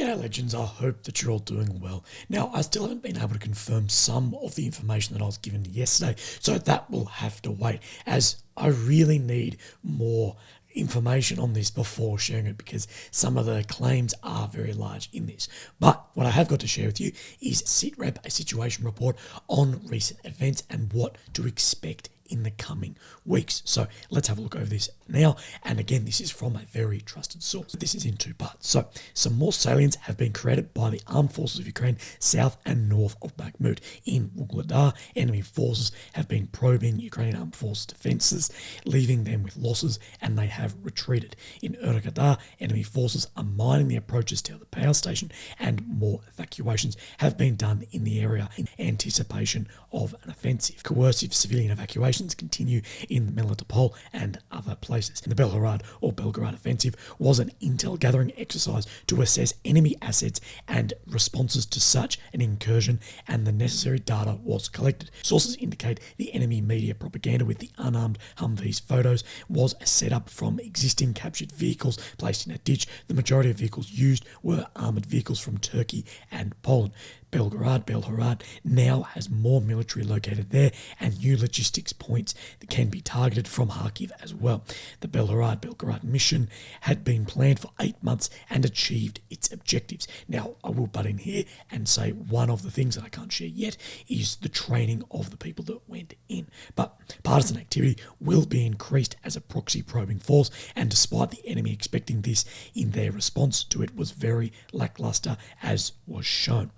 G'day legends, I hope that you're all doing well. Now, I still haven't been able to confirm some of the information that I was given yesterday, so that will have to wait, as I really need more information on this before sharing it, because some of the claims are very large in this. But what I have got to share with you is SITREP, a situation report on recent events and what to expect in the coming weeks. So let's have a look over this now. And again, this is from a very trusted source. This is in two parts. So some more salients have been created by the armed forces of Ukraine south and north of Bakhmut. In Vuhledar, enemy forces have been probing Ukrainian armed forces defences, leaving them with losses, and they have retreated. In Urgadar, enemy forces are mining the approaches to the power station, and more evacuations have been done in the area in anticipation of an offensive. Coercive civilian evacuations continue in Melitopol and other places. The Belgorod or Belgorod offensive was an intel gathering exercise to assess enemy assets and responses to such an incursion, and the necessary data was collected. Sources indicate the enemy media propaganda with the unarmed Humvees photos was a setup from existing captured vehicles placed in a ditch. The majority of vehicles used were armoured vehicles from Turkey and Poland. Belgorod now has more military located there, and new logistics points that can be targeted from Kharkiv as well. The Belgorod mission had been planned for 8 months and achieved its objectives. Now, I will butt in here and say one of the things that I can't share yet is the training of the people that went in. But partisan activity will be increased as a proxy probing force, and despite the enemy expecting this, in their response to it was very lackluster, as was shown.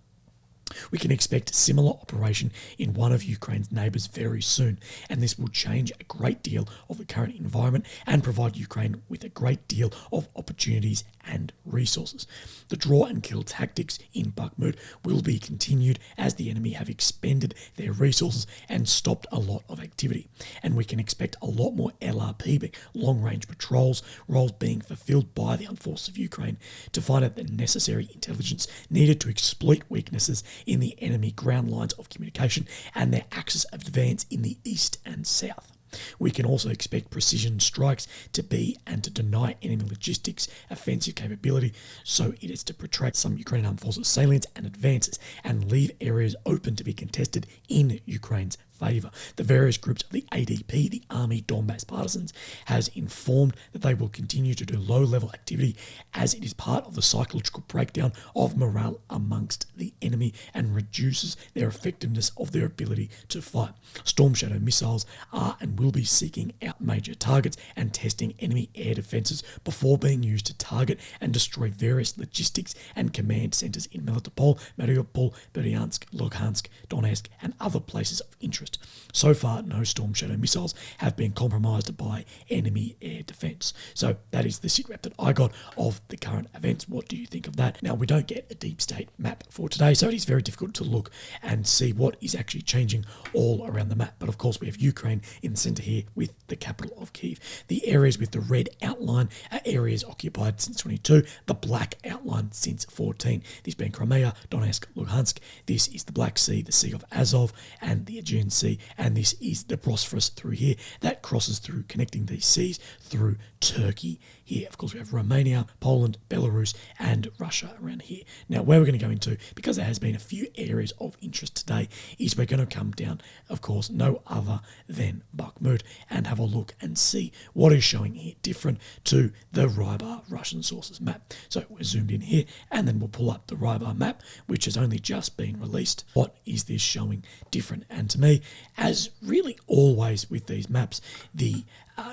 We can expect a similar operation in one of Ukraine's neighbours very soon, and this will change a great deal of the current environment and provide Ukraine with a great deal of opportunities and resources. The draw and kill tactics in Bakhmut will be continued as the enemy have expended their resources and stopped a lot of activity, and we can expect a lot more LRP, long-range patrols, roles being fulfilled by the armed forces of Ukraine to find out the necessary intelligence needed to exploit weaknesses in the enemy ground lines of communication and their axis of advance in the east and south. We can also expect precision strikes to be and to deny enemy logistics offensive capability, so it is to protract some Ukrainian armed forces salients and advances and leave areas open to be contested in Ukraine's favour. The various groups of the ADP, the Army Donbass Partisans, has informed that they will continue to do low-level activity as it is part of the psychological breakdown of morale amongst the enemy and reduces their effectiveness of their ability to fight. Storm Shadow missiles are and will be seeking out major targets and testing enemy air defences before being used to target and destroy various logistics and command centres in Melitopol, Mariupol, Berdyansk, Luhansk, Donetsk, and other places of interest. So far, no Storm Shadow missiles have been compromised by enemy air defence. So that is the SITREP that I got of the current events. What do you think of that? Now, we don't get a deep state map for today, so it is very difficult to look and see what is actually changing all around the map. But of course, we have Ukraine in the centre here with the capital of Kyiv. The areas with the red outline are areas occupied since 22, the black outline since 14. This being Crimea, Donetsk, Luhansk. This is the Black Sea, the Sea of Azov, and the Aegean Sea, and this is the Bosphorus through here that crosses through, connecting these seas through Turkey here. Of course, we have Romania, Poland, Belarus, and Russia around here. Now, where we're going to go into, because there has been a few areas of interest today, is we're going to come down, of course, no other than Bakhmut, and have a look and see what is showing here different to the Rybar Russian sources map. So we're zoomed in here, and then we'll pull up the Rybar map, which has only just been released. What is this showing different? And to me, as really always with these maps, the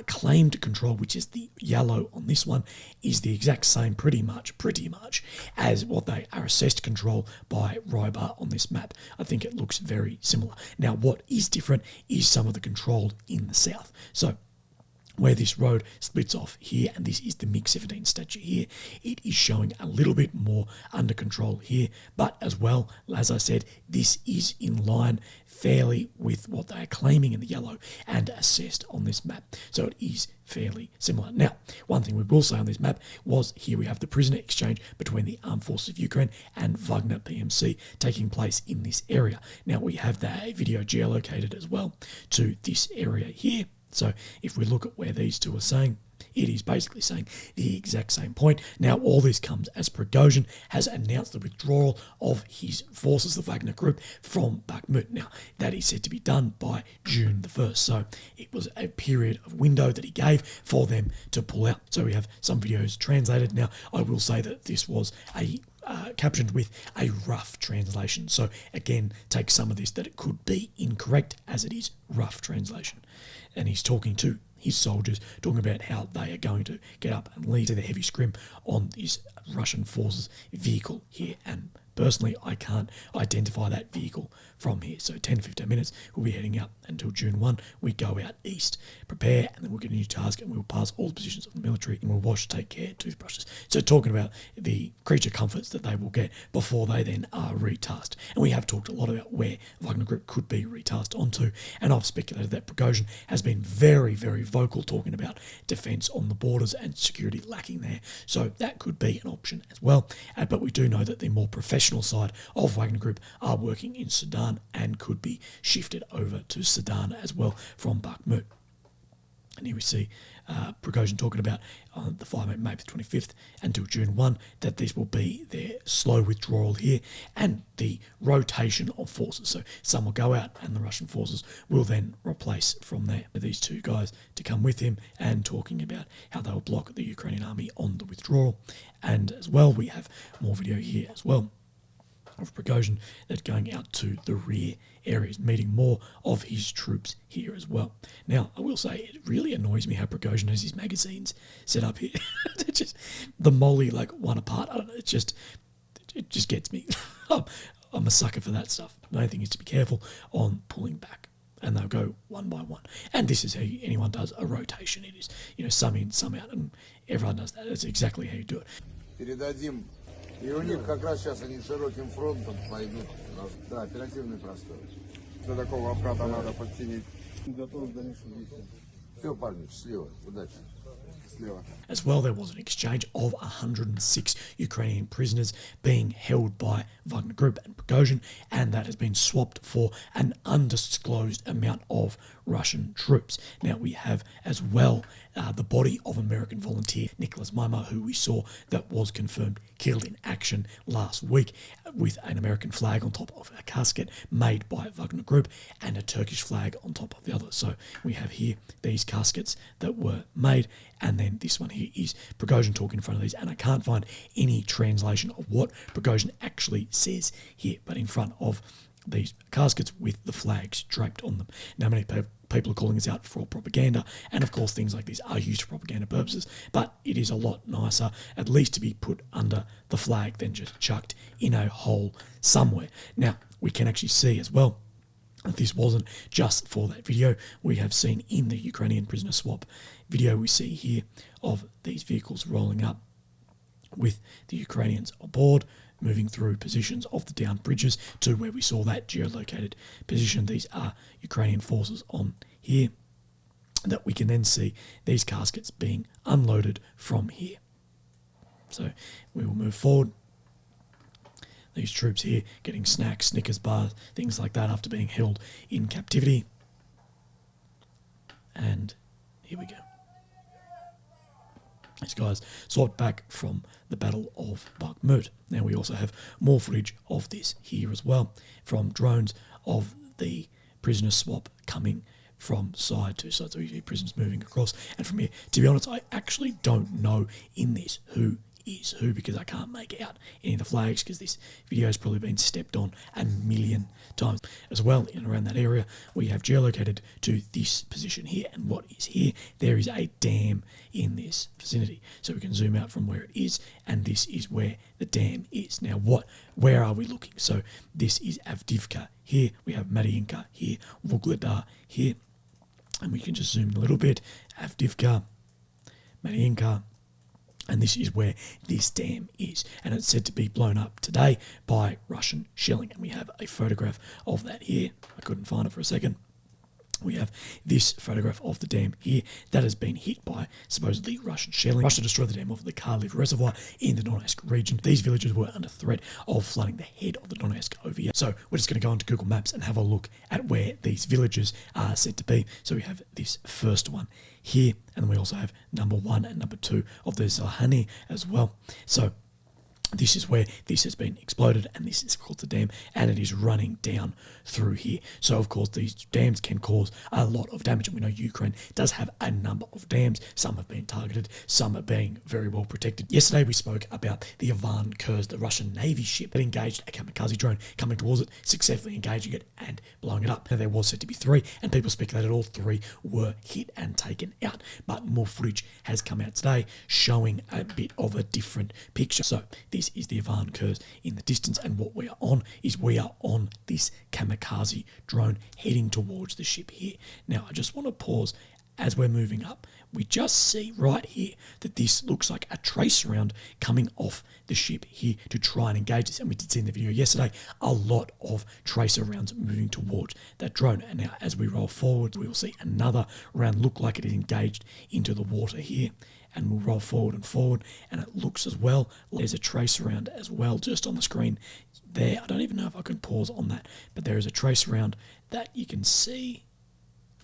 claimed control, which is the yellow on this one, is the exact same pretty much as what they are assessed control by Rybar on this map. I think it looks very similar. Now, what is different is some of the control in the south. So where this road splits off here, and this is the MiG-17 statue here, it is showing a little bit more under control here, but as well, as I said, this is in line fairly with what they are claiming in the yellow and assessed on this map, so it is fairly similar. Now, one thing we will say on this map was here we have the prisoner exchange between the Armed Forces of Ukraine and Wagner PMC taking place in this area. Now, we have that video geolocated as well to this area here. So if we look at where these two are saying, It is basically saying the exact same point. Now, all this comes as Prigozhin has announced the withdrawal of his forces, the Wagner Group, from Bakhmut. Now, that is said to be done by June the 1st. So it was a period of window that he gave for them to pull out. So we have some videos translated. Now, I will say that this was captioned with a rough translation. So again, take some of this that it could be incorrect as it is rough translation. And he's talking to his soldiers, talking about how they are going to get up and lead to the heavy scrim on this Russian forces vehicle here. And personally, I can't identify that vehicle from here. So 10 to 15 minutes, we'll be heading out until June 1. We go out east, prepare, and then we'll get a new task, and we'll pass all the positions of the military, and we'll wash, take care, toothbrushes. So talking about the creature comforts that they will get before they then are retasked. And we have talked a lot about where Wagner Group could be retasked onto, and I've speculated that Prigozhin has been very, very vocal talking about defence on the borders and security lacking there. So that could be an option as well. But we do know that the more professional side of Wagner Group are working in Sudan and could be shifted over to Sudan as well from Bakhmut. And here we see Prigozhin talking about on the 5 May the 25th until June 1 that this will be their slow withdrawal here and the rotation of forces. So some will go out and the Russian forces will then replace from there. These two guys to come with him and talking about how they will block the Ukrainian army on the withdrawal. And as well, we have more video here as well of Prigozhin that's going out to the rear areas, meeting more of his troops here as well. Now, I will say it really annoys me how Prigozhin has his magazines set up here. It's just the molly like one apart. I don't know. It just gets me. I'm a sucker for that stuff. The only thing is to be careful on pulling back, and they'll go one by one. And this is how anyone does a rotation. It is, some in, some out, and everyone does that. That's exactly how you do it. И у них как раз сейчас они широким фронтом пойдут. Да, оперативный простой. До такого обката надо подтянуть. Готов к дальнейшему действию. Все, парни, счастливо. Удачи. As well, there was an exchange of 106 Ukrainian prisoners being held by Wagner Group and Prigozhin, and that has been swapped for an undisclosed amount of Russian troops. Now we have as well the body of American volunteer Nicholas Maimer, who we saw that was confirmed killed in action last week with an American flag on top of a casket made by Wagner Group and a Turkish flag on top of the other. So we have here these caskets that were made, and then this one here is Prigozhin talking in front of these, and I can't find any translation of what Prigozhin actually says here, but in front of these caskets with the flags draped on them. Now, many people are calling this out for propaganda, and of course things like this are used for propaganda purposes, but it is a lot nicer at least to be put under the flag than just chucked in a hole somewhere. Now, we can actually see as well that this wasn't just for that video. We have seen in the Ukrainian prisoner swap video, we see here of these vehicles rolling up with the Ukrainians aboard, moving through positions of the downed bridges to where we saw that geolocated position. These are Ukrainian forces on here, that we can then see these caskets being unloaded from here. So we will move forward. These troops here getting snacks, Snickers bars, things like that after being held in captivity. And here we go. These guys swapped back from the Battle of Bakhmut. Now we also have more footage of this here as well from drones of the prisoner swap coming from side to side. So you see prisoners moving across. And from here, to be honest, I actually don't know in this who is who, because I can't make out any of the flags, because this video has probably been stepped on a million times. As well, in and around that area, we have geolocated to this position here, and what is here, there is a dam in this vicinity. So we can zoom out from where it is, and this is where the dam is. Now where are we looking? So this is Avdiivka here, we have Mariinka here, Vugleda here, and we can just zoom in a little bit, Avdiivka, Mariinka, and this is where this dam is. And it's said to be blown up today by Russian shelling. And we have a photograph of that here. I couldn't find it for a second. We have this photograph of the dam here that has been hit by supposedly Russian shelling. Russia destroyed the dam of the Kharkiv Reservoir in the Donetsk region. These villages were under threat of flooding the head of the Donetsk over here. So we're just going to go onto Google Maps and have a look at where these villages are said to be. So we have this first one here, and we also have number 1 and number 2 of the Zahani as well. So this is where this has been exploded, and this is called the dam, and it is running down through here. So of course these dams can cause a lot of damage, and we know Ukraine does have a number of dams. Some have been targeted, some are being very well protected. Yesterday we spoke about the Ivan Khurs, the Russian Navy ship that engaged a kamikaze drone coming towards it, successfully engaging it and blowing it up. Now there was said to be 3, and people speculated all 3 were hit and taken out, but more footage has come out today showing a bit of a different picture. So this is the Ivan Khurs in the distance, and what we are on is we are on this kamikaze drone heading towards the ship here. Now I just want to pause as we're moving up. We just see right here that this looks like a tracer round coming off the ship here to try and engage this, and we did see in the video yesterday a lot of tracer rounds moving towards that drone. And now as we roll forward, we will see another round look like it is engaged into the water here, and we'll roll forward and forward, and it looks as well, there's a tracer round as well just on the screen there. I don't even know if I can pause on that, but there is a tracer round that you can see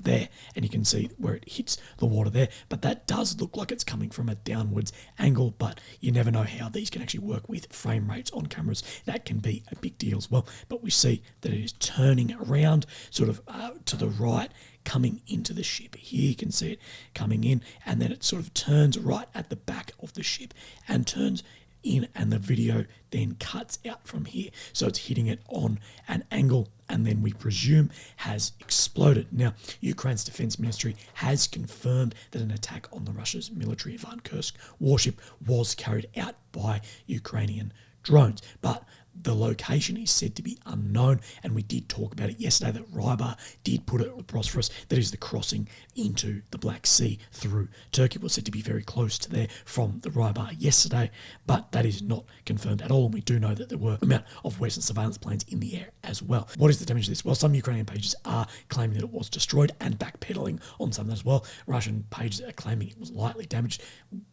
there, and you can see where it hits the water there, but that does look like it's coming from a downwards angle, but you never know how these can actually work with frame rates on cameras. That can be a big deal as well. But we see that it is turning around sort of to the right, coming into the ship here. You can see it coming in, and then it sort of turns right at the back of the ship and turns in, and the video then cuts out from here. So it's hitting it on an angle, and then we presume has exploded. Now, Ukraine's defense ministry has confirmed that an attack on the Russia's military Ivan Khurs warship was carried out by Ukrainian drones, but the location is said to be unknown, and we did talk about it yesterday that Rybar did put it on the Bosphorus, that is the crossing into the Black Sea through Turkey. It was said to be very close to there from the Rybar yesterday, but that is not confirmed at all, and we do know that there were an amount of Western surveillance planes in the air as well. What is the damage to this? Well, some Ukrainian pages are claiming that it was destroyed and backpedaling on some as well. Russian pages are claiming it was lightly damaged.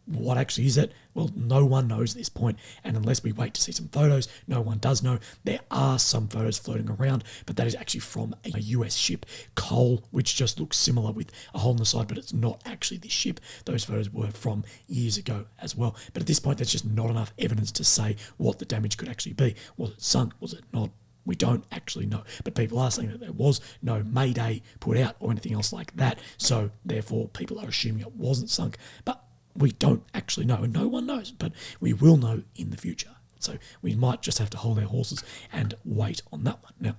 What actually is it? Well, no one knows at this point, and unless we wait to see some photos, no one does know. There are some photos floating around, but that is actually from a US ship, Cole, which just looks similar with a hole in the side, but it's not actually this ship. Those photos were from years ago as well. But at this point, there's just not enough evidence to say what the damage could actually be. Was it sunk? Was it not? We don't actually know. But people are saying that there was no Mayday put out or anything else like that, so therefore people are assuming it wasn't sunk. But we don't actually know, and no one knows, but we will know in the future. So we might just have to hold our horses and wait on that one. Now,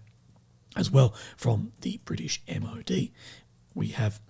as well, from the British MOD, we have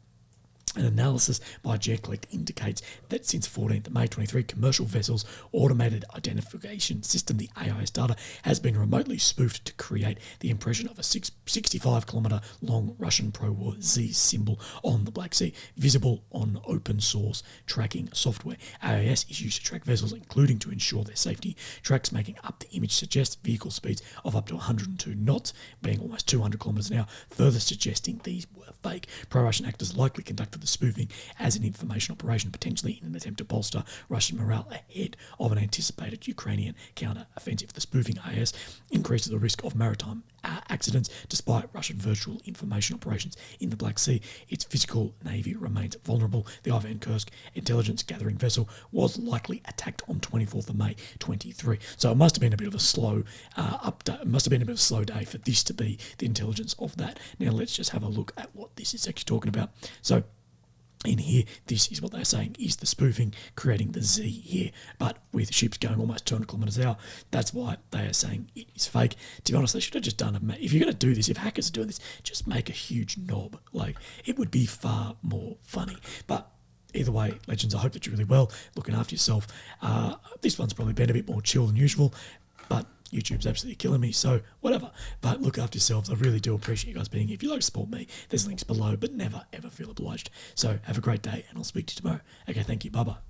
an analysis by GeoCollect indicates that since 14th of May 23, commercial vessels' automated identification system, the AIS data, has been remotely spoofed to create the impression of a 65-kilometre long Russian pro-war Z symbol on the Black Sea, visible on open source tracking software. AIS is used to track vessels, including to ensure their safety. Tracks making up the image suggest vehicle speeds of up to 102 knots, being almost 200 kilometres an hour, further suggesting these were fake. Pro-Russian actors likely conducted the spoofing as an information operation, potentially in an attempt to bolster Russian morale ahead of an anticipated Ukrainian counter-offensive. The spoofing AIS increases the risk of maritime accidents despite Russian virtual information operations in the Black Sea. Its physical navy remains vulnerable. The Ivan Khurs intelligence gathering vessel was likely attacked on 24th of May 23. So it must have been a bit of a slow update. It must have been a bit of a slow day for this to be the intelligence of that. Now let's just have a look at what this is actually talking about. So in here, this is what they're saying is the spoofing creating the Z here, but with ships going almost 200 kilometres an hour. That's why they are saying it is fake. To be honest, they should have just done it. If you're going to do this, if hackers are doing this, just make a huge knob. Like, it would be far more funny. But either way, legends, I hope that you're really well, looking after yourself. This one's probably been a bit more chill than usual, but YouTube's absolutely killing me, so whatever. But look after yourselves. I really do appreciate you guys being here. If you'd like to support me, there's links below, but never, ever feel obliged. So have a great day, and I'll speak to you tomorrow. Okay, thank you. Bye-bye.